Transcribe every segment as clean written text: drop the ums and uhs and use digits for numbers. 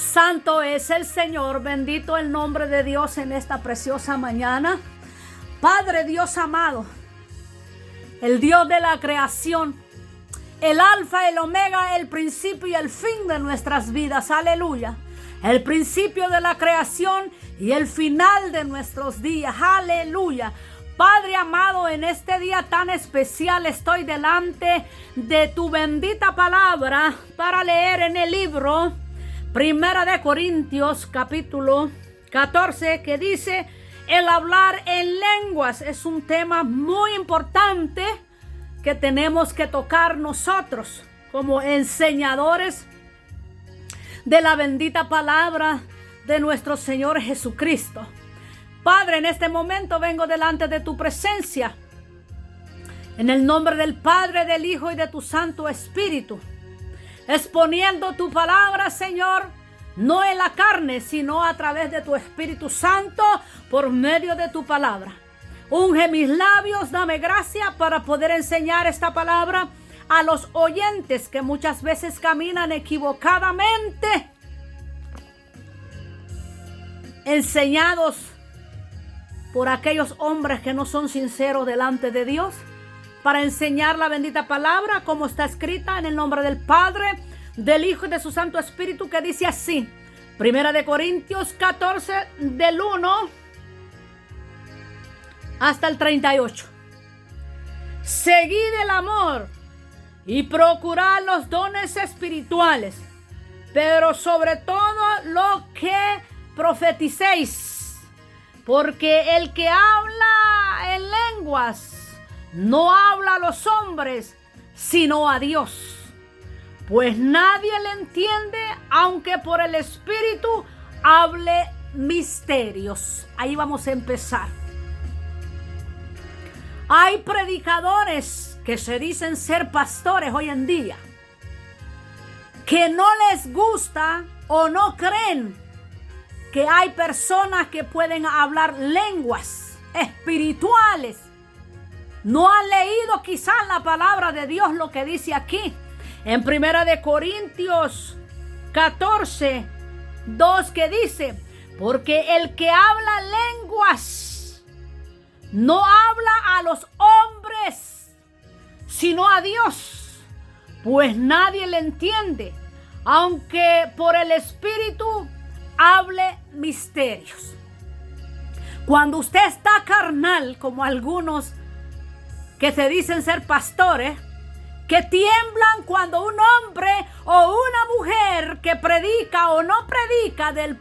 Santo es el Señor, bendito el nombre de Dios en esta preciosa mañana. Padre Dios amado, el Dios de la creación, el alfa, el omega, el principio y el fin de nuestras vidas, aleluya. El principio de la creación y el final de nuestros días, aleluya. Padre amado, en este día tan especial estoy delante de tu bendita palabra para leer en el libro Primera de Corintios capítulo 14, que dice: el hablar en lenguas es un tema muy importante que tenemos que tocar nosotros como enseñadores de la bendita palabra de nuestro Señor Jesucristo. Padre, en este momento vengo delante de tu presencia, en el nombre del Padre, del Hijo y de tu Santo Espíritu, exponiendo tu palabra, Señor, no en la carne, sino a través de tu Espíritu Santo, por medio de tu palabra. Unge mis labios, dame gracia para poder enseñar esta palabra a los oyentes que muchas veces caminan equivocadamente, enseñados por aquellos hombres que no son sinceros delante de Dios, para enseñar la bendita palabra como está escrita en el nombre del Padre, del Hijo y de su Santo Espíritu, que dice así: Primera de Corintios 14, del 1 hasta el 38. Seguid el amor y procurad los dones espirituales, pero sobre todo lo que profeticéis, porque el que habla en lenguas no habla a los hombres, sino a Dios, pues nadie le entiende, aunque por el Espíritu hable misterios. Ahí vamos a empezar. Hay predicadores que se dicen ser pastores hoy en día, que no les gusta o no creen que hay personas que pueden hablar lenguas espirituales. No han leído quizás la palabra de Dios, lo que dice aquí en Primera de Corintios 14, 2, que dice: porque el que habla lenguas no habla a los hombres, sino a Dios, pues nadie le entiende, aunque por el Espíritu hable misterios. Cuando usted está carnal, como algunos que se dicen ser pastores, que tiemblan cuando un hombre o una mujer que predica o no predica del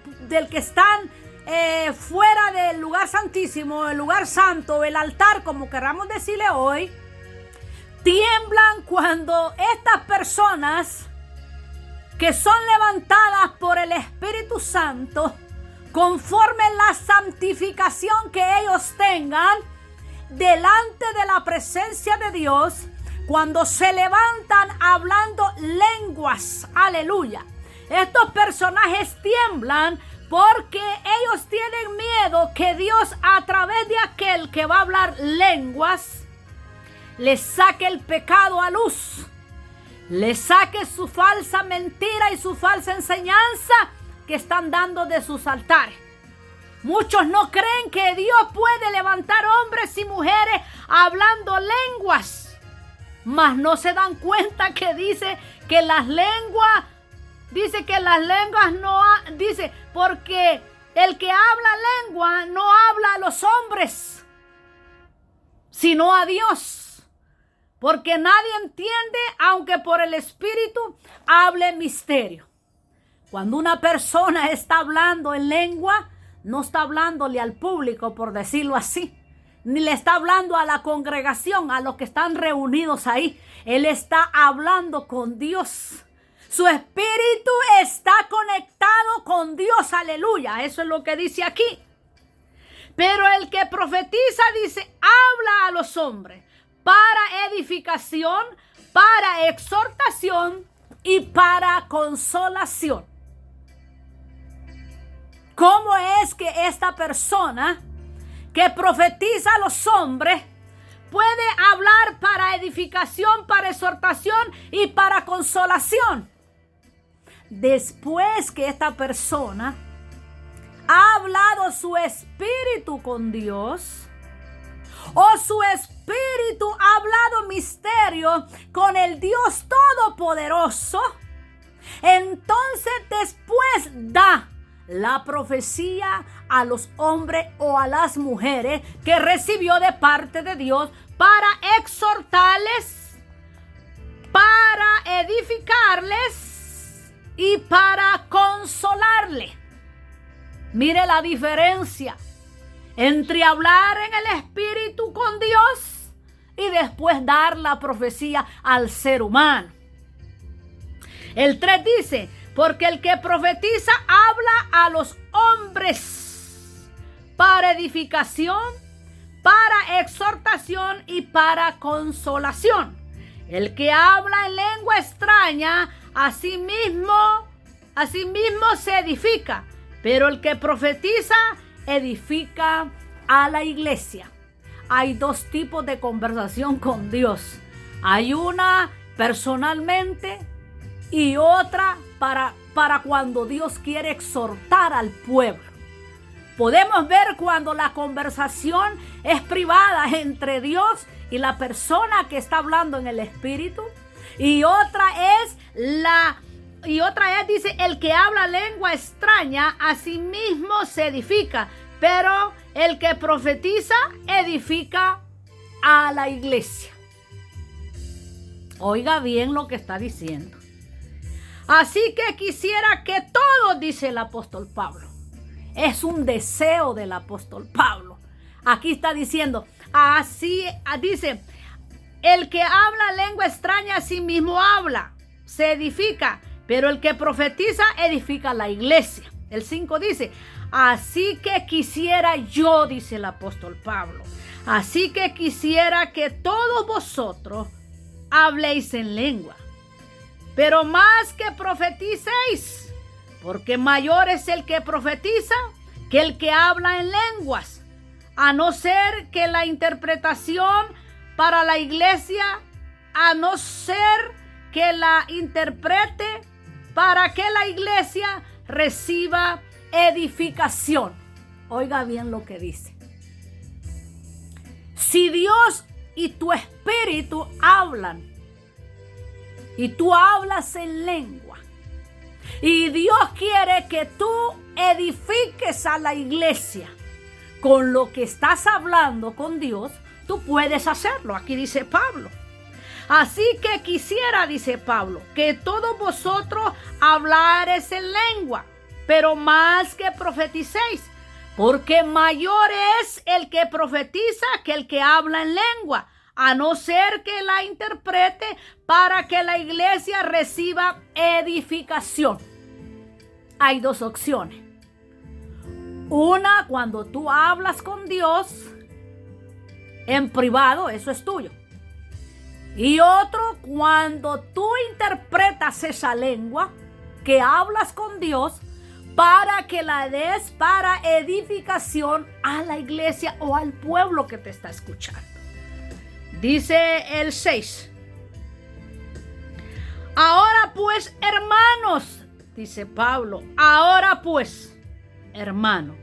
que están fuera del lugar santísimo, el lugar santo, el altar, como queramos decirle hoy, tiemblan cuando estas personas que son levantadas por el Espíritu Santo, conforme la santificación que ellos tengan delante de la presencia de Dios, cuando se levantan hablando lenguas, aleluya, estos personajes tiemblan porque ellos tienen miedo que Dios, a través de aquel que va a hablar lenguas, les saque el pecado a luz, le saque su falsa mentira y su falsa enseñanza que están dando de sus altares. Muchos no creen que Dios puede levantar hombres y mujeres hablando lenguas, mas no se dan cuenta que dice que las lenguas, dice, porque el que habla lengua no habla a los hombres, sino a Dios. Porque nadie entiende, aunque por el Espíritu hable misterio. Cuando una persona está hablando en lengua, no está hablándole al público, por decirlo así, ni le está hablando a la congregación, a los que están reunidos ahí. Él está hablando con Dios. Su espíritu está conectado con Dios, aleluya. Eso es lo que dice aquí. Pero el que profetiza, dice, habla a los hombres para edificación, para exhortación y para consolación. ¿Cómo es que esta persona que profetiza a los hombres puede hablar para edificación, para exhortación y para consolación? después que esta persona ha hablado su espíritu con Dios, o su espíritu ha hablado misterio con el Dios Todopoderoso, entonces después da la profecía a los hombres o a las mujeres que recibió de parte de Dios para exhortarles, para edificarles y para consolarles. Mire la diferencia entre hablar en el Espíritu con Dios y después dar la profecía al ser humano. El 3 dice, porque el que profetiza habla a los hombres para edificación, para exhortación y para consolación. El que habla en lengua extraña, asimismo se edifica, pero el que profetiza edifica a la iglesia. Hay dos tipos de conversación con Dios. Hay una personalmente y otra para cuando Dios quiere exhortar al pueblo. Podemos ver cuando la conversación es privada entre Dios y la persona que está hablando en el Espíritu. Y otra es, dice, el que habla lengua extraña, a sí mismo se edifica, pero el que profetiza edifica a la iglesia. Oiga bien lo que está diciendo. Así que quisiera que todos, dice el apóstol Pablo. Es un deseo del apóstol Pablo. Aquí está diciendo, así dice, el que habla lengua extraña a sí mismo habla, se edifica, pero el que profetiza edifica la iglesia. El 5 dice, así que quisiera yo, dice el apóstol Pablo, así que quisiera que todos vosotros habléis en lengua, pero más que profeticéis, porque mayor es el que profetiza que el que habla en lenguas, a no ser que la interpretación para la iglesia, a no ser que la interprete para que la iglesia reciba edificación. Oiga bien lo que dice. Si Dios y tu espíritu hablan, y tú hablas en lengua, y Dios quiere que tú edifiques a la iglesia con lo que estás hablando con Dios, tú puedes hacerlo. Aquí dice Pablo. Así que quisiera, dice Pablo, que todos vosotros hablares en lengua, pero más que profeticéis, porque mayor es el que profetiza que el que habla en lengua, a no ser que la interprete para que la iglesia reciba edificación. Hay dos opciones. Una, cuando tú hablas con Dios en privado, eso es tuyo. Y otro, cuando tú interpretas esa lengua que hablas con Dios para que la des para edificación a la iglesia o al pueblo que te está escuchando. Dice el 6. Ahora pues, hermanos, dice Pablo, ahora pues, hermano,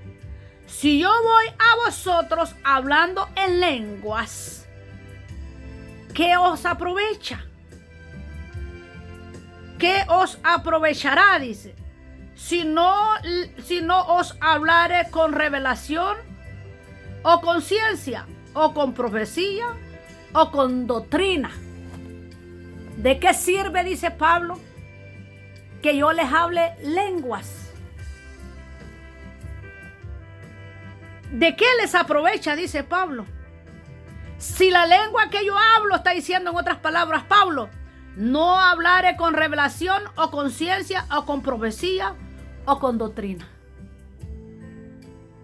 si yo voy a vosotros hablando en lenguas, ¿qué os aprovecha? ¿Qué os aprovechará? Dice, si no os hablare con revelación, o con ciencia, o con profecía, o con doctrina. ¿De qué sirve, dice Pablo, que yo les hable lenguas? ¿De qué les aprovecha, dice Pablo? Si la lengua que yo hablo, está diciendo en otras palabras Pablo, no hablaré con revelación o con ciencia o con profecía o con doctrina.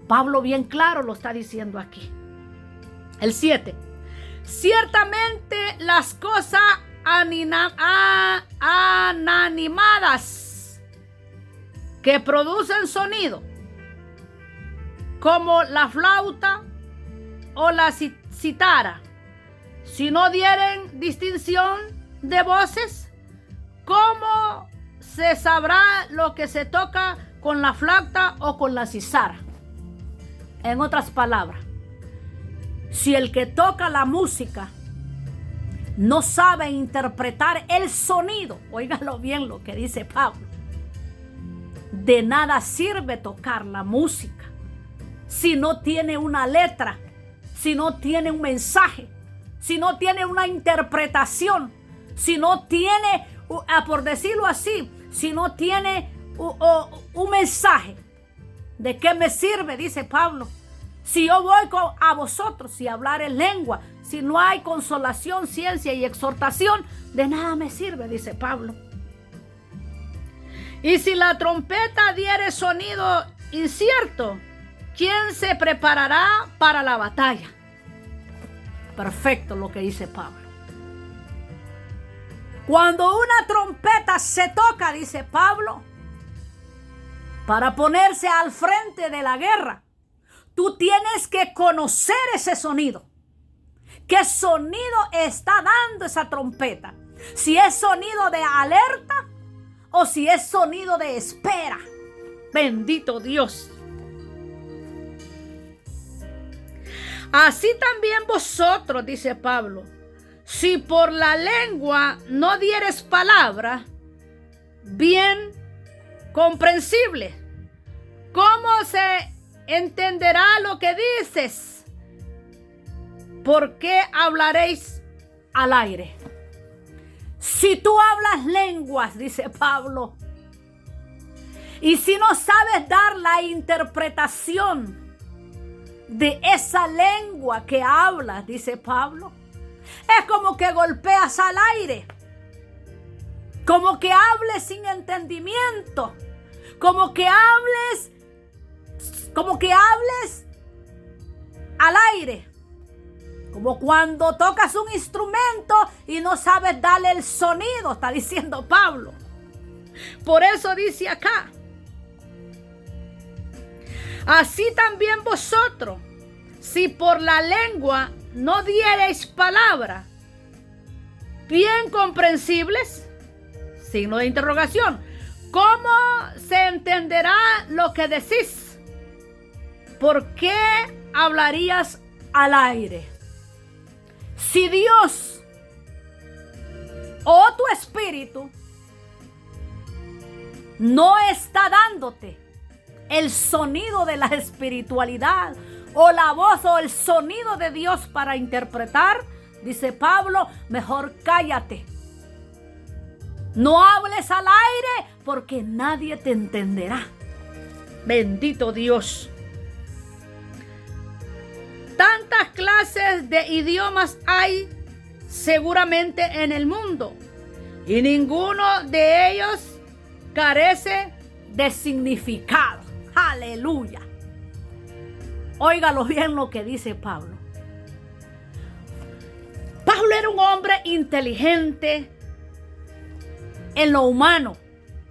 Pablo bien claro lo está diciendo aquí. El 7. Ciertamente las cosas inanimadas que producen sonido, como la flauta o la cítara, si no dieren distinción de voces, ¿cómo se sabrá lo que se toca con la flauta o con la cizara. En otras palabras, si el que toca la música no sabe interpretar el sonido, óigalo bien lo que dice Pablo, de nada sirve tocar la música si no tiene una letra, si no tiene un mensaje, si no tiene una interpretación, si no tiene, por decirlo así, si no tiene un mensaje. ¿De qué me sirve? Dice Pablo. Si yo voy a vosotros y hablar en lengua, si no hay consolación, ciencia y exhortación, de nada me sirve, dice Pablo. Y si la trompeta diere sonido incierto, ¿quién se preparará para la batalla? Perfecto lo que dice Pablo. Cuando una trompeta se toca, dice Pablo, para ponerse al frente de la guerra, tú tienes que conocer ese sonido. ¿Qué sonido está dando esa trompeta? Si es sonido de alerta o si es sonido de espera. Bendito Dios. Así también vosotros, dice Pablo, si por la lengua no dieres palabra bien comprensible, ¿cómo se entenderá lo que dices? ¿Por qué hablaréis al aire? Si tú hablas lenguas, dice Pablo, y si no sabes dar la interpretación de esa lengua que hablas, dice Pablo, es como que golpeas al aire, como que hables sin entendimiento, como que hables al aire, como cuando tocas un instrumento y no sabes darle el sonido, está diciendo Pablo. Por eso dice acá, así también vosotros, si por la lengua no diereis palabra bien comprensibles, signo de interrogación, ¿cómo se entenderá lo que decís? ¿Por qué hablarías al aire? Si Dios o tu espíritu no está dándote el sonido de la espiritualidad o la voz o el sonido de Dios para interpretar, dice Pablo, mejor cállate. No hables al aire porque nadie te entenderá. Bendito Dios. Tantas clases de idiomas hay seguramente en el mundo y ninguno de ellos carece de significado. Aleluya. Óigalo bien lo que dice Pablo. Pablo era un hombre inteligente en lo humano.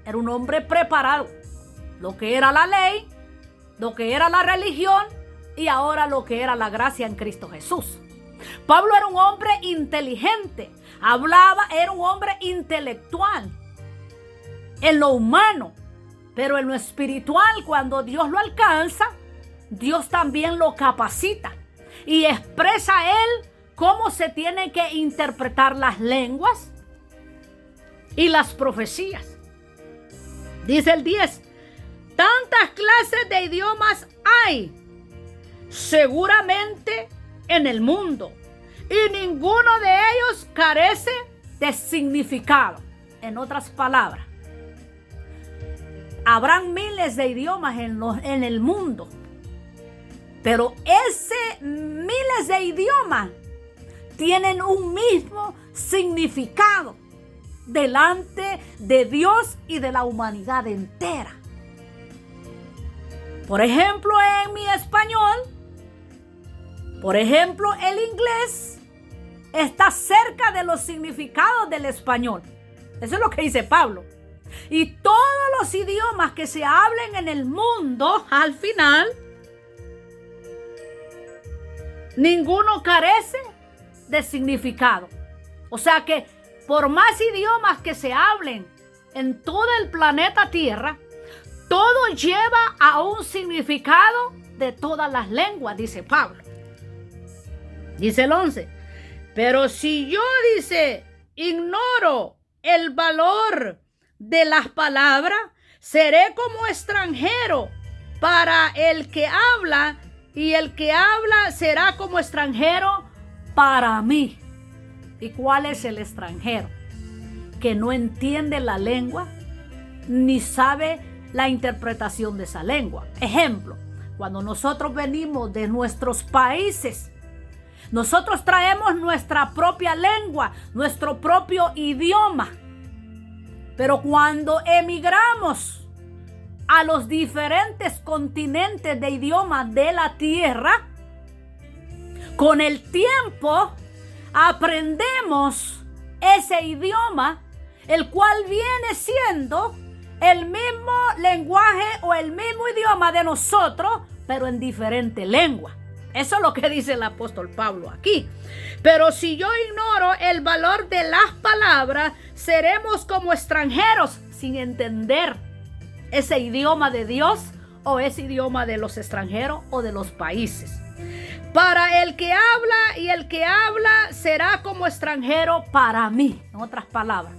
Era un hombre preparado. Lo que era la ley, lo que era la religión y ahora lo que era la gracia en Cristo Jesús. Pablo era un hombre inteligente. Era un hombre intelectual en lo humano. Pero en lo espiritual, cuando Dios lo alcanza, Dios también lo capacita y expresa a él cómo se tienen que interpretar las lenguas y las profecías. Dice el 10, tantas clases de idiomas hay seguramente en el mundo y ninguno de ellos carece de significado. En otras palabras, habrán miles de idiomas en el mundo, pero miles de idiomas tienen un mismo significado delante de Dios y de la humanidad entera. Por ejemplo, en mi español, por ejemplo, el inglés está cerca de los significados del español. Eso es lo que dice Pablo. Y todos los idiomas que se hablen en el mundo, al final, ninguno carece de significado. O sea que por más idiomas que se hablen en todo el planeta Tierra, todo lleva a un significado de todas las lenguas, dice Pablo. Dice el 11, pero si yo, dice, ignoro el valor de las palabras, seré como extranjero para el que habla, y el que habla será como extranjero para mí. ¿Y cuál es el extranjero? Que no entiende la lengua ni sabe la interpretación de esa lengua. Ejemplo, cuando nosotros venimos de nuestros países, nosotros traemos nuestra propia lengua, nuestro propio idioma. Pero cuando emigramos a los diferentes continentes de idiomas de la tierra, con el tiempo aprendemos ese idioma, el cual viene siendo el mismo lenguaje o el mismo idioma de nosotros, pero en diferente lengua. Eso es lo que dice el apóstol Pablo aquí. Pero si yo ignoro el valor de las palabras, seremos como extranjeros sin entender ese idioma de Dios o ese idioma de los extranjeros o de los países. Para el que habla, y el que habla será como extranjero para mí. En otras palabras,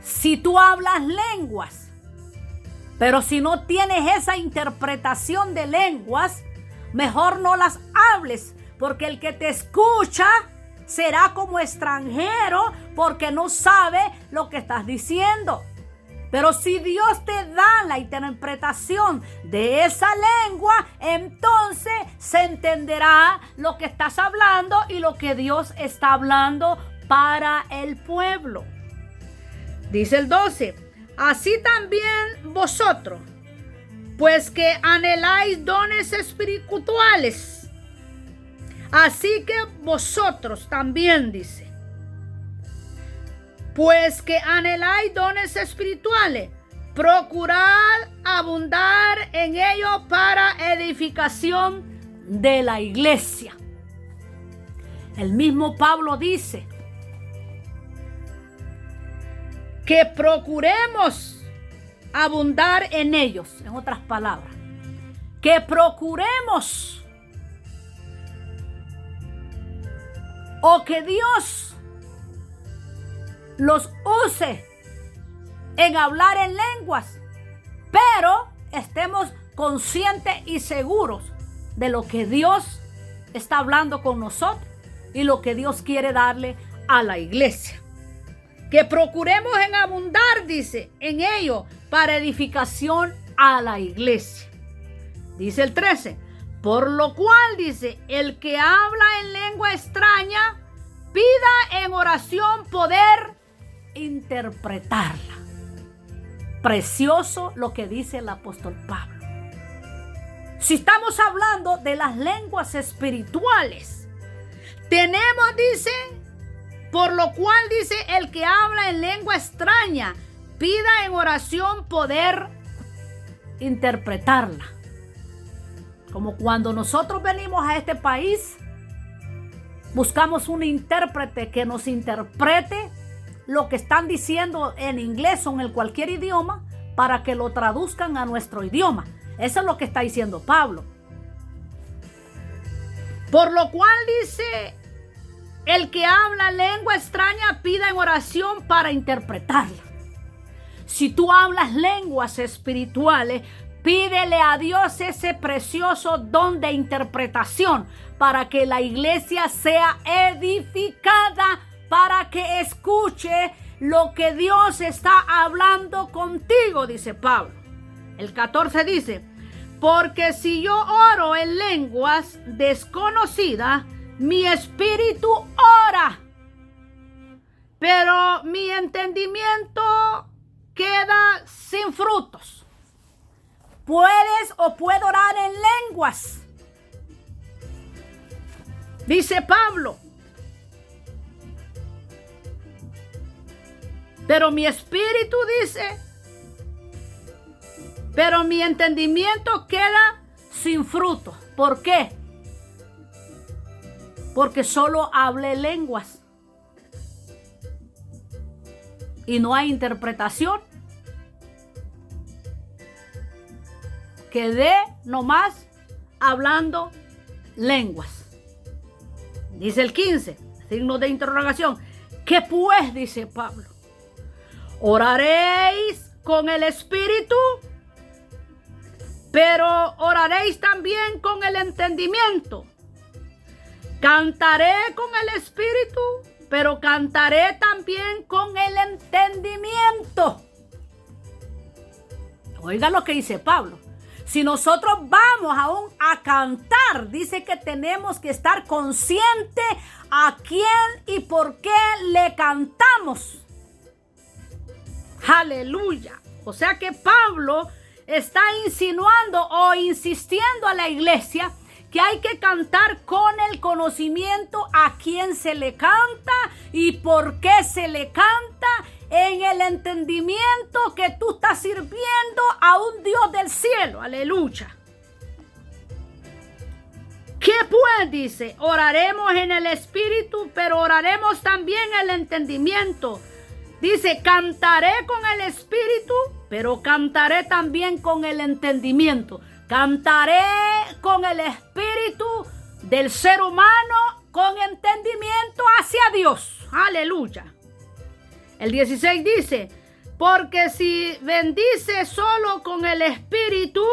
si tú hablas lenguas, pero si no tienes esa interpretación de lenguas, mejor no las hables, porque el que te escucha será como extranjero porque no sabe lo que estás diciendo. Pero si Dios te da la interpretación de esa lengua, entonces se entenderá lo que estás hablando y lo que Dios está hablando para el pueblo. Dice el 12, así también vosotros, pues que anheláis dones espirituales, así que vosotros también, dice, pues que anheláis dones espirituales, procurad abundar en ellos para edificación de la iglesia. El mismo Pablo dice que procuremos abundar en ellos. En otras palabras, que procuremos, o que Dios los use en hablar en lenguas, pero estemos conscientes y seguros de lo que Dios está hablando con nosotros y lo que Dios quiere darle a la iglesia. Que procuremos en abundar, dice, en ello para edificación a la iglesia. Dice el 13, por lo cual, dice, el que habla en lengua extraña, pida en oración poder interpretarla. Precioso lo que dice el apóstol Pablo. Si estamos hablando de las lenguas espirituales, tenemos, dice, por lo cual, dice, el que habla en lengua extraña, pida en oración poder interpretarla. Como cuando nosotros venimos a este país, buscamos un intérprete que nos interprete lo que están diciendo en inglés o en cualquier idioma para que lo traduzcan a nuestro idioma. Eso es lo que está diciendo Pablo. Por lo cual, dice, el que habla lengua extraña pida en oración para interpretarla. Si tú hablas lenguas espirituales, pídele a Dios ese precioso don de interpretación para que la iglesia sea edificada, para que escuche lo que Dios está hablando contigo, dice Pablo. El 14 dice, porque si yo oro en lenguas desconocidas, mi espíritu ora, pero mi entendimiento queda sin frutos. ¿Puedes o puedo orar en lenguas? Dice Pablo. Pero mi espíritu, dice, pero mi entendimiento queda sin fruto. ¿Por qué? Porque solo hablé lenguas. y no hay interpretación. Quedé nomás hablando lenguas. Dice el 15, signo de interrogación. ¿Qué pues? Dice Pablo. ¿Oraréis con el espíritu? Pero oraréis también con el entendimiento. Cantaré con el espíritu, pero cantaré también con el entendimiento. Oiga lo que dice Pablo. Si nosotros vamos aún a cantar, dice que tenemos que estar conscientes a quién y por qué le cantamos. Aleluya. O sea que Pablo está insinuando o insistiendo a la iglesia que hay que cantar con el conocimiento a quién se le canta y por qué se le canta, en el entendimiento que tú estás sirviendo a un Dios del cielo. Aleluya. ¿Qué pues? Dice, oraremos en el espíritu, pero oraremos también en el entendimiento. Dice, cantaré con el espíritu, pero cantaré también con el entendimiento. Cantaré con el espíritu del ser humano, con entendimiento hacia Dios. Aleluya. El 16 dice, porque si bendice solo con el espíritu,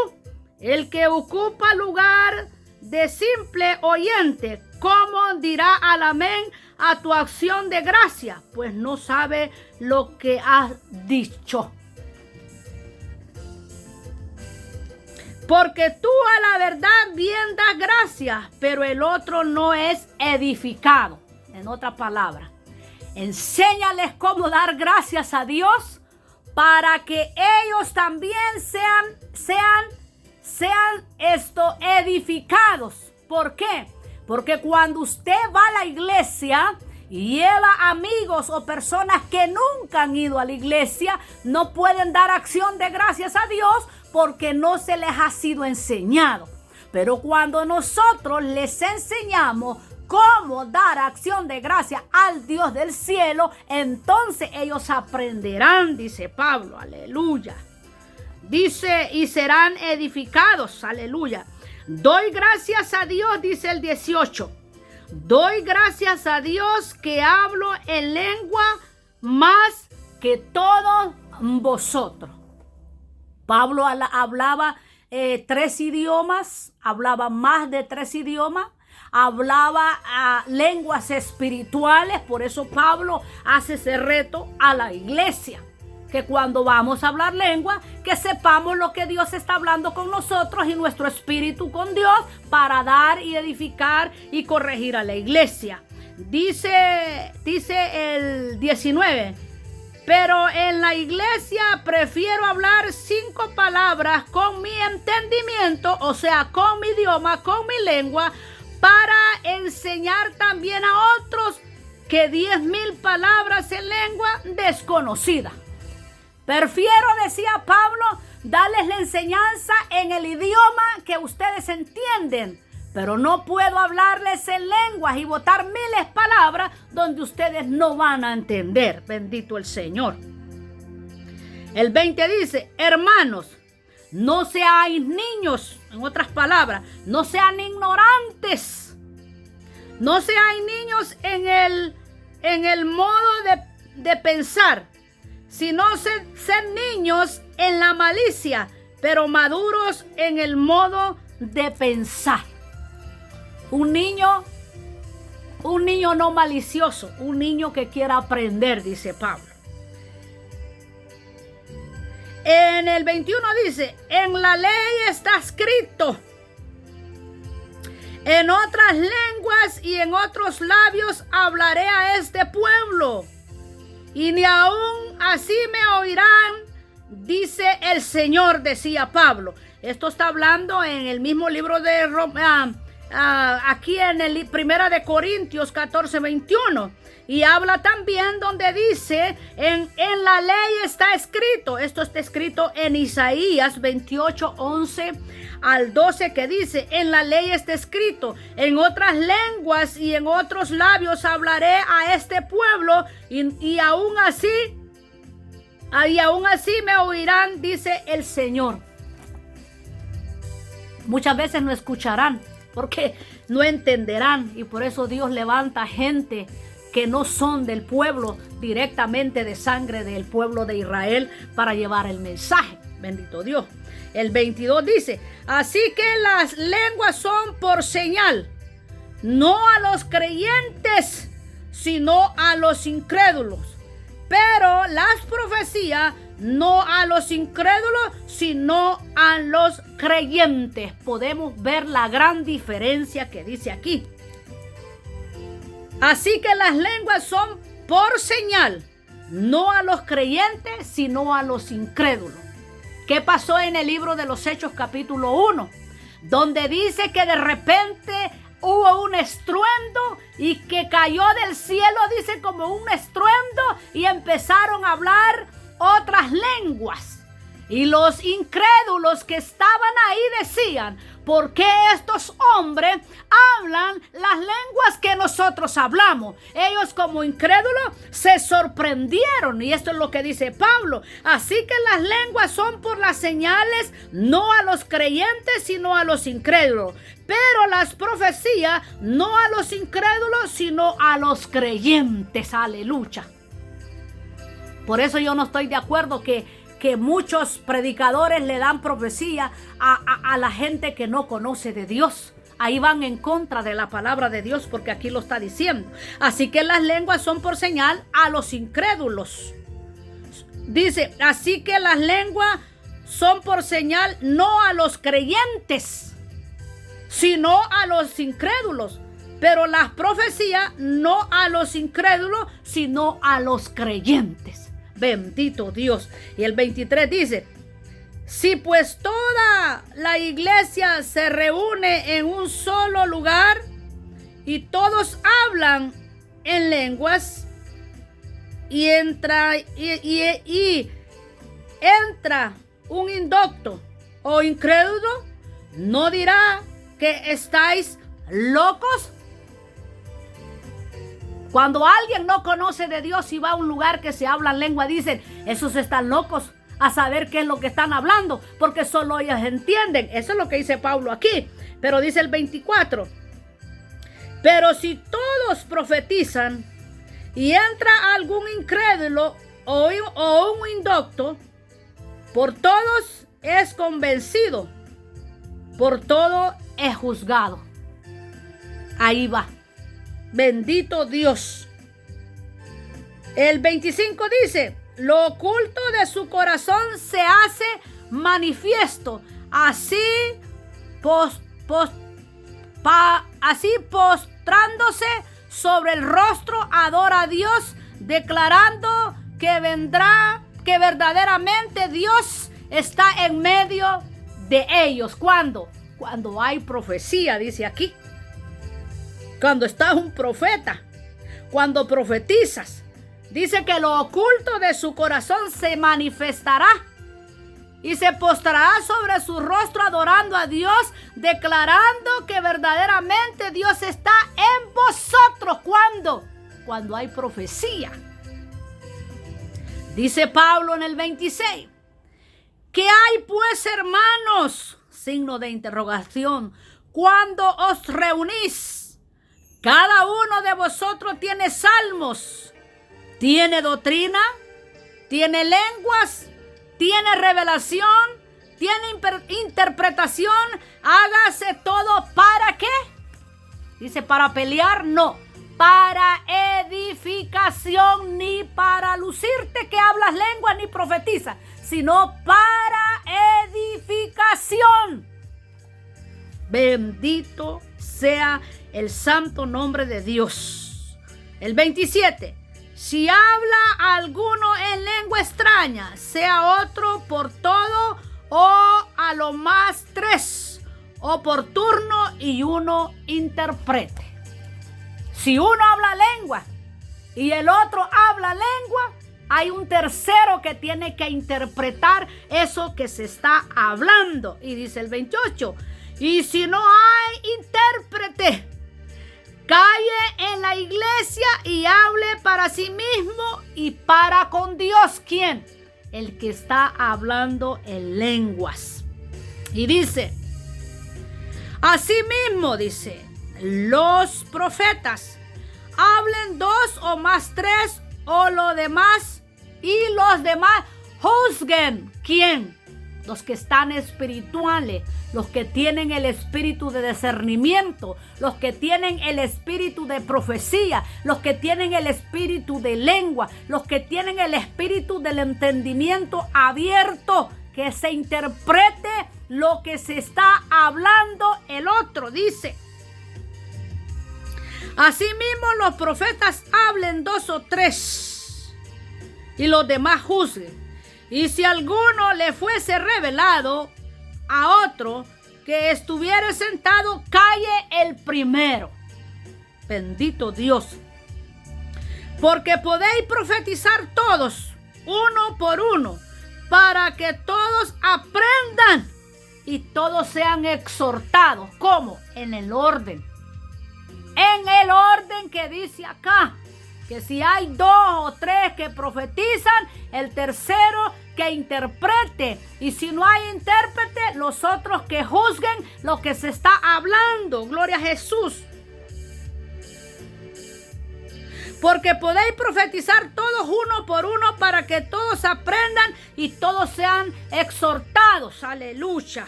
el que ocupa lugar de simple oyente, ¿cómo dirá al amén a tu acción de gracia? Pues no sabe lo que has dicho. Porque tú a la verdad bien das gracias, pero el otro no es edificado. En otras palabras, enséñales cómo dar gracias a Dios para que ellos también sean edificados. ¿Por qué? Porque cuando usted va a la iglesia y lleva amigos o personas que nunca han ido a la iglesia, no pueden dar acción de gracias a Dios porque no se les ha sido enseñado. Pero cuando nosotros les enseñamos cómo dar acción de gracia al Dios del cielo, entonces ellos aprenderán, dice Pablo, aleluya. Dice, y serán edificados, aleluya. Doy gracias a Dios, dice el 18. Doy gracias a Dios que hablo en lengua más que todos vosotros. Pablo hablaba 3 idiomas, hablaba más de 3 idiomas. Hablaba lenguas espirituales. Por eso Pablo hace ese reto a la iglesia, que cuando vamos a hablar lengua, que sepamos lo que Dios está hablando con nosotros y nuestro espíritu con Dios, para dar y edificar y corregir a la iglesia. Dice el 19, pero en la iglesia prefiero hablar 5 palabras con mi entendimiento, o sea, con mi idioma, con mi lengua, para enseñar también a otros que 10,000 palabras en lengua desconocida. Prefiero, decía Pablo, darles la enseñanza en el idioma que ustedes entienden, pero no puedo hablarles en lenguas y botar miles palabras donde ustedes no van a entender. Bendito el Señor. El 20 dice, hermanos, no seáis niños, en otras palabras, no sean ignorantes. No seáis niños en el modo de pensar, sino sed niños en la malicia, pero maduros en el modo de pensar. Un niño no malicioso, un niño que quiera aprender, dice Pablo. En el 21 dice, en la ley está escrito, en otras lenguas y en otros labios hablaré a este pueblo, y ni aún así me oirán, dice el Señor, decía Pablo. Esto está hablando en el mismo libro de aquí en el Primera de Corintios 14:21. Y habla también donde dice, en la ley está escrito. Esto está escrito en Isaías 28:11 al 12, que dice, en la ley está escrito, en otras lenguas y en otros labios hablaré a este pueblo, y aún así Y aún así me oirán, dice el Señor. Muchas veces no escucharán porque no entenderán, y por eso Dios levanta gente que no son del pueblo, directamente de sangre del pueblo de Israel, para llevar el mensaje. Bendito Dios. El 22 dice: así que las lenguas son por señal, no a los creyentes, sino a los incrédulos. Pero las profecías no a los incrédulos, sino a los creyentes. Podemos ver la gran diferencia que dice aquí. Así que las lenguas son por señal, no a los creyentes, sino a los incrédulos. ¿Qué pasó en el libro de los Hechos capítulo 1? Donde dice que de repente hubo un estruendo y que cayó del cielo, dice, como un estruendo, y empezaron a hablar otras lenguas. Y los incrédulos que estaban ahí decían: ¿por qué estos hombres hablan las lenguas que nosotros hablamos? Ellos, como incrédulos, se sorprendieron. Y esto es lo que dice Pablo. Así que las lenguas son por las señales, no a los creyentes, sino a los incrédulos. Pero las profecías no a los incrédulos, sino a los creyentes. Aleluya. Por eso yo no estoy de acuerdo que muchos predicadores le dan profecía a la gente que no conoce de Dios. Ahí van en contra de la palabra de Dios, porque aquí lo está diciendo. Así que las lenguas son por señal a los incrédulos. Dice: así que las lenguas son por señal no a los creyentes, sino a los incrédulos. Pero las profecías no a los incrédulos, sino a los creyentes. Bendito Dios. Y el 23 dice: si pues toda la iglesia se reúne en un solo lugar y todos hablan en lenguas, y entra un indocto o incrédulo, ¿no dirá que estáis locos? Cuando alguien no conoce de Dios y va a un lugar que se habla en lengua, dicen: esos están locos a saber qué es lo que están hablando, porque solo ellos entienden. Eso es lo que dice Pablo aquí. Pero dice el 24: pero si todos profetizan y entra algún incrédulo o un indocto, por todos es convencido, por todo es juzgado. Ahí va. Bendito Dios. El 25 dice: lo oculto de su corazón se hace manifiesto. Así postrándose sobre el rostro, adora a Dios, declarando que verdaderamente Dios está en medio de ellos. ¿Cuándo? Cuando hay profecía, dice aquí. Cuando estás un profeta, cuando profetizas, dice que lo oculto de su corazón se manifestará y se postrará sobre su rostro adorando a Dios, declarando que verdaderamente Dios está en vosotros. ¿Cuándo? Cuando hay profecía. Dice Pablo en el 26: ¿qué hay pues, hermanos? Signo de interrogación. Cuando os reunís, cada uno de vosotros tiene salmos, tiene doctrina, tiene lenguas, tiene revelación, tiene interpretación. Hágase todo, ¿para qué? Dice: para pelear, no. Para edificación, ni para lucirte que hablas lenguas ni profetizas, sino para edificación. Bendito sea el santo nombre de Dios. El 27: si habla alguno en lengua extraña, sea otro por todo, o a lo más 3, o por turno y uno interprete. Si uno habla lengua y el otro habla lengua, hay un tercero que tiene que interpretar eso que se está hablando. Y dice el 28: y si no hay intérprete, calle en la iglesia y hable para sí mismo y para con Dios. ¿Quién? el que está hablando en lenguas. Y dice, asimismo dice, los profetas hablen 2 o más 3 o lo demás, y los demás juzguen. ¿Quién? Los que están espirituales, los que tienen el espíritu de discernimiento, los que tienen el espíritu de profecía, los que tienen el espíritu de lengua, los que tienen el espíritu del entendimiento abierto, que se interprete lo que se está hablando el otro. Dice, asimismo los profetas hablen 2 o 3 y los demás juzguen. Y si alguno le fuese revelado a otro que estuviera sentado, calle el primero. Bendito Dios. Porque podéis profetizar todos, uno por uno, para que todos aprendan y todos sean exhortados. ¿Cómo? En el orden. En el orden que dice acá. Que si hay 2 o 3 que profetizan, el tercero que interprete. Y si no hay intérprete, los otros que juzguen lo que se está hablando. Gloria a Jesús. Porque podéis profetizar todos uno por uno para que todos aprendan y todos sean exhortados. Aleluya.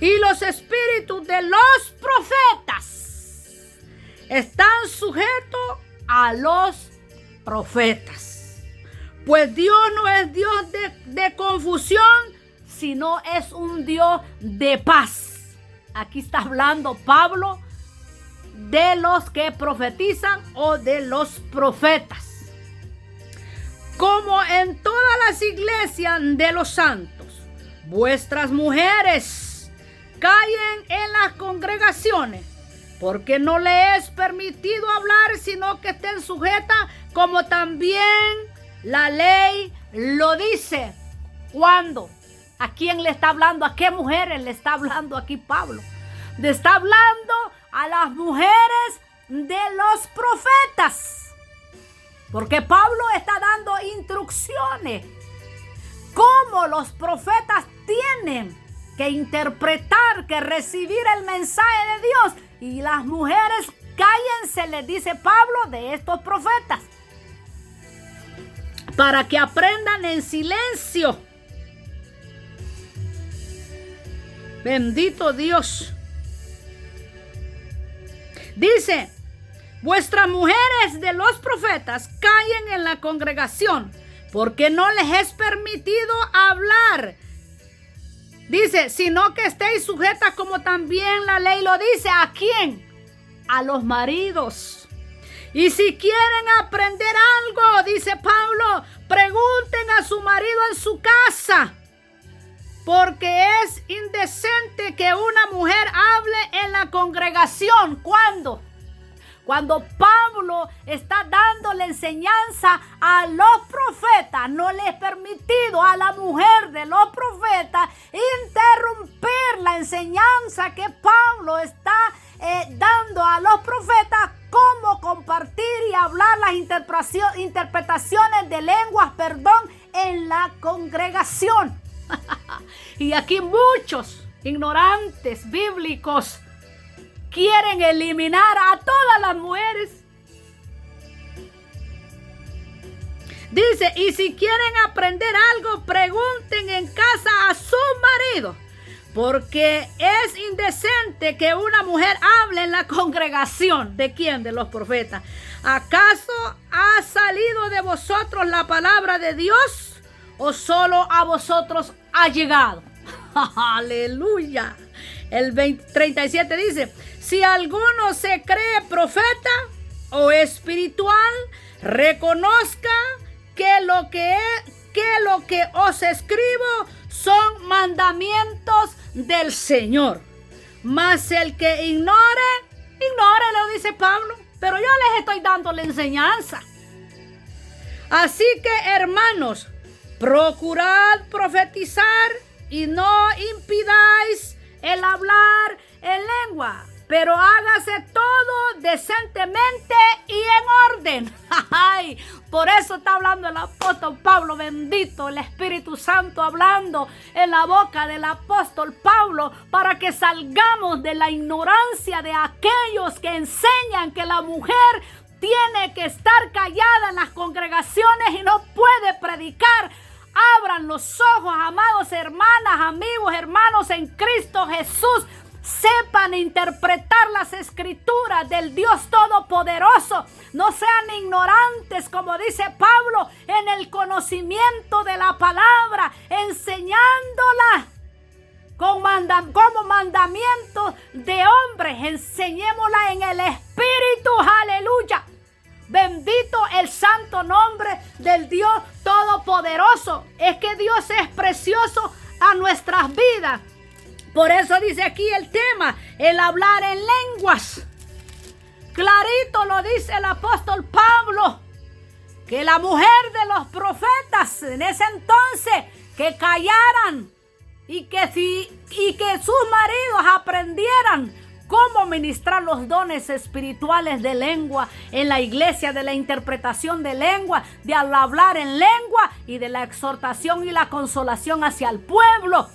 Y los espíritus de los profetas están sujetos a los profetas. Pues Dios no es Dios de confusión, sino es un Dios de paz. Aquí está hablando Pablo de los que profetizan o de los profetas. Como en todas las iglesias de los santos, vuestras mujeres callen en las congregaciones, porque no le es permitido hablar, sino que estén sujetas, como también la ley lo dice. ¿Cuándo? ¿A quién le está hablando? ¿A qué mujeres le está hablando aquí Pablo? Le está hablando a las mujeres de los profetas. Porque Pablo está dando instrucciones. Cómo los profetas tienen que interpretar, que recibir el mensaje de Dios. Y las mujeres, cállense, les dice Pablo, de estos profetas, para que aprendan en silencio. Bendito Dios. Dice, vuestras mujeres de los profetas callen en la congregación, porque no les es permitido hablar. Dice, sino que estéis sujetas como también la ley lo dice. ¿A quién? A los maridos. Y si quieren aprender algo, dice Pablo, pregunten a su marido en su casa. Porque es indecente que una mujer hable en la congregación. ¿Cuándo? Cuando Pablo está dando la enseñanza a los profetas, no le es permitido a la mujer de los profetas interrumpir la enseñanza que Pablo está dando a los profetas, cómo compartir y hablar las interpretaciones de lenguas, en la congregación. Y aquí muchos ignorantes bíblicos quieren eliminar a todas las mujeres. Dice, y si quieren aprender algo, pregunten en casa a su marido, porque es indecente que una mujer hable en la congregación. ¿De quién? De los profetas. ¿Acaso ha salido de vosotros la palabra de Dios o solo a vosotros ha llegado? Aleluya. El 37 dice, si alguno se cree profeta o espiritual, reconozca que lo que os escribo son mandamientos del Señor. Mas el que ignore, lo dice Pablo, pero yo les estoy dando la enseñanza. Así que, hermanos, procurad profetizar y no impidáis el hablar en lengua. pero hágase todo decentemente y en orden. Ay, por eso está hablando el apóstol Pablo, bendito el Espíritu Santo, hablando en la boca del apóstol Pablo, para que salgamos de la ignorancia de aquellos que enseñan que la mujer tiene que estar callada en las congregaciones y no puede predicar. Abran los ojos, amados hermanas, amigos, hermanos en Cristo Jesús. Sepan interpretar las escrituras del Dios Todopoderoso. No sean ignorantes, como dice Pablo, en el conocimiento de la palabra, enseñándola como mandamiento de hombres. Enseñémosla en el Espíritu. Aleluya. Bendito el santo nombre del Dios Todopoderoso. Es que Dios es precioso a nuestras vidas. Por eso dice aquí el tema, el hablar en lenguas. Clarito lo dice el apóstol Pablo, que la mujer de los profetas en ese entonces que callaran y que sus maridos aprendieran cómo ministrar los dones espirituales de lengua en la iglesia, de la interpretación de lengua, de hablar en lengua y de la exhortación y la consolación hacia el pueblo.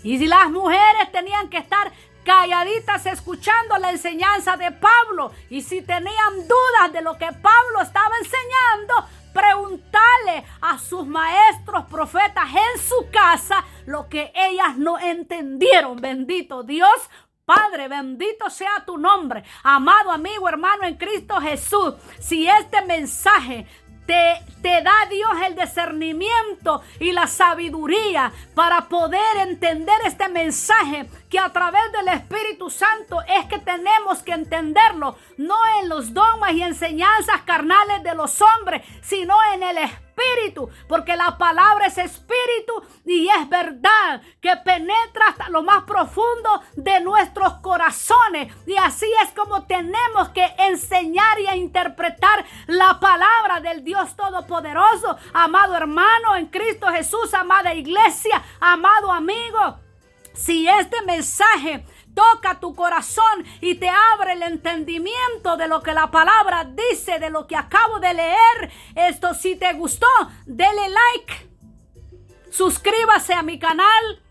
Y si las mujeres tenían que estar calladitas escuchando la enseñanza de Pablo, y si tenían dudas de lo que Pablo estaba enseñando, preguntarle a sus maestros profetas en su casa lo que ellas no entendieron. Bendito Dios. Padre, bendito sea tu nombre. Amado amigo, hermano en Cristo Jesús, si este mensaje te da Dios el discernimiento y la sabiduría para poder entender este mensaje, que a través del Espíritu Santo es que tenemos que entenderlo, no en los dogmas y enseñanzas carnales de los hombres, sino en el Espíritu, porque la palabra es espíritu y es verdad que penetra hasta lo más profundo de nuestros corazones, y así es como tenemos que enseñar y interpretar la palabra del Dios Todopoderoso. Amado hermano en Cristo Jesús, amada iglesia, amado amigo, si este mensaje toca tu corazón y te abre el entendimiento de lo que la palabra dice, de lo que acabo de leer, si te gustó, dele like, suscríbase a mi canal,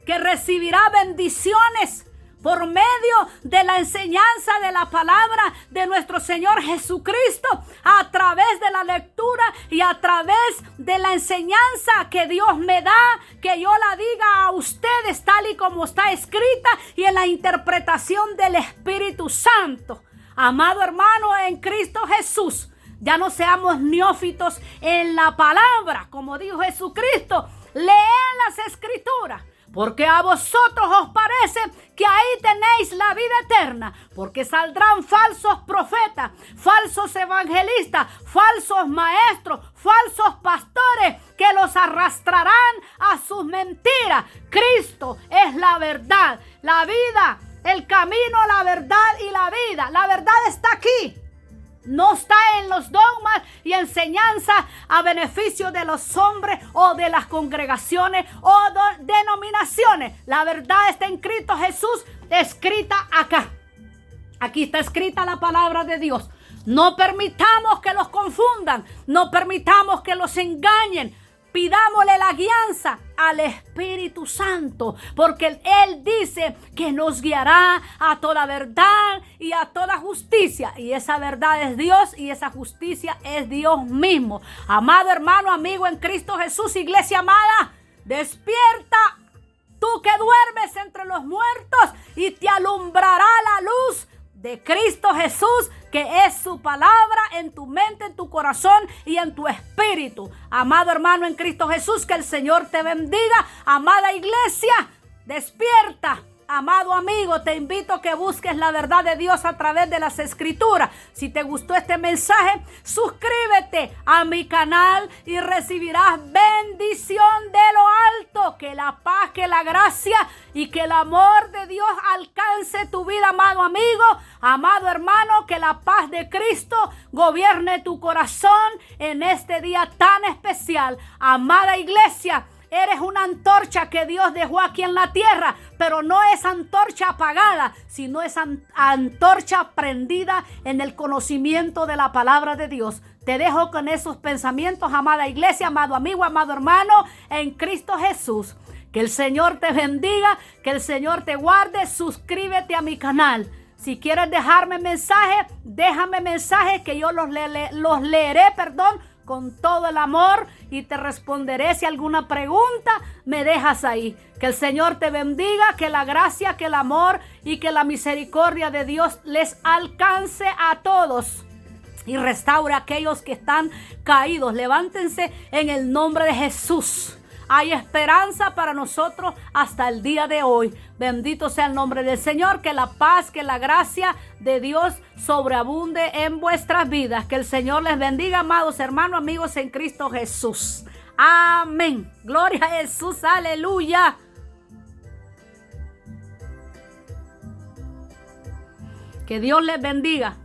que recibirá bendiciones por medio de la enseñanza de la palabra de nuestro Señor Jesucristo, a través de la lectura y a través de la enseñanza que Dios me da, que yo la diga a ustedes tal y como está escrita, y en la interpretación del Espíritu Santo. Amado hermano en Cristo Jesús, ya no seamos neófitos en la palabra, como dijo Jesucristo. Leen las escrituras, porque a vosotros os parece que ahí tenéis la vida eterna, porque saldrán falsos profetas, falsos evangelistas, falsos maestros, falsos pastores, que los arrastrarán a sus mentiras. Cristo es la verdad, la vida, el camino, la verdad y la vida. La verdad está aquí. No está en los dogmas y enseñanzas a beneficio de los hombres o de las congregaciones o denominaciones. La verdad está en Cristo Jesús, escrita acá. Aquí está escrita la palabra de Dios. No permitamos que los confundan. No permitamos que los engañen. Pidámosle la guianza al Espíritu Santo, porque Él dice que nos guiará a toda verdad y a toda justicia. Y esa verdad es Dios y esa justicia es Dios mismo. Amado hermano, amigo en Cristo Jesús, iglesia amada, despierta, tú que duermes entre los muertos, y te alumbrará la luz de Cristo Jesús, que es su palabra en tu mente, en tu corazón y en tu espíritu. Amado hermano en Cristo Jesús, que el Señor te bendiga. Amada iglesia, despierta. Amado amigo, te invito a que busques la verdad de Dios a través de las escrituras. Si te gustó este mensaje, suscríbete a mi canal y recibirás bendición de lo alto. Que la paz, que la gracia y que el amor de Dios alcance tu vida, amado amigo, amado hermano. Que la paz de Cristo gobierne tu corazón en este día tan especial. Amada iglesia, Eres una antorcha que Dios dejó aquí en la tierra, pero no es antorcha apagada, sino es antorcha prendida en el conocimiento de la palabra de Dios. Te dejo con esos pensamientos, amada iglesia, amado amigo, amado hermano, en Cristo Jesús. Que el Señor te bendiga, que el Señor te guarde. Suscríbete a mi canal. Si quieres dejarme mensaje, déjame mensaje que yo los leeré, con todo el amor, y te responderé si alguna pregunta me dejas ahí. Que el Señor te bendiga, que la gracia, que el amor y que la misericordia de Dios les alcance a todos y restaure a aquellos que están caídos. Levántense en el nombre de Jesús. Hay esperanza para nosotros hasta el día de hoy. Bendito sea el nombre del Señor. Que la paz, que la gracia de Dios sobreabunde en vuestras vidas. Que el Señor les bendiga, amados hermanos, amigos en Cristo Jesús. Amén. Gloria a Jesús. Aleluya. Que Dios les bendiga.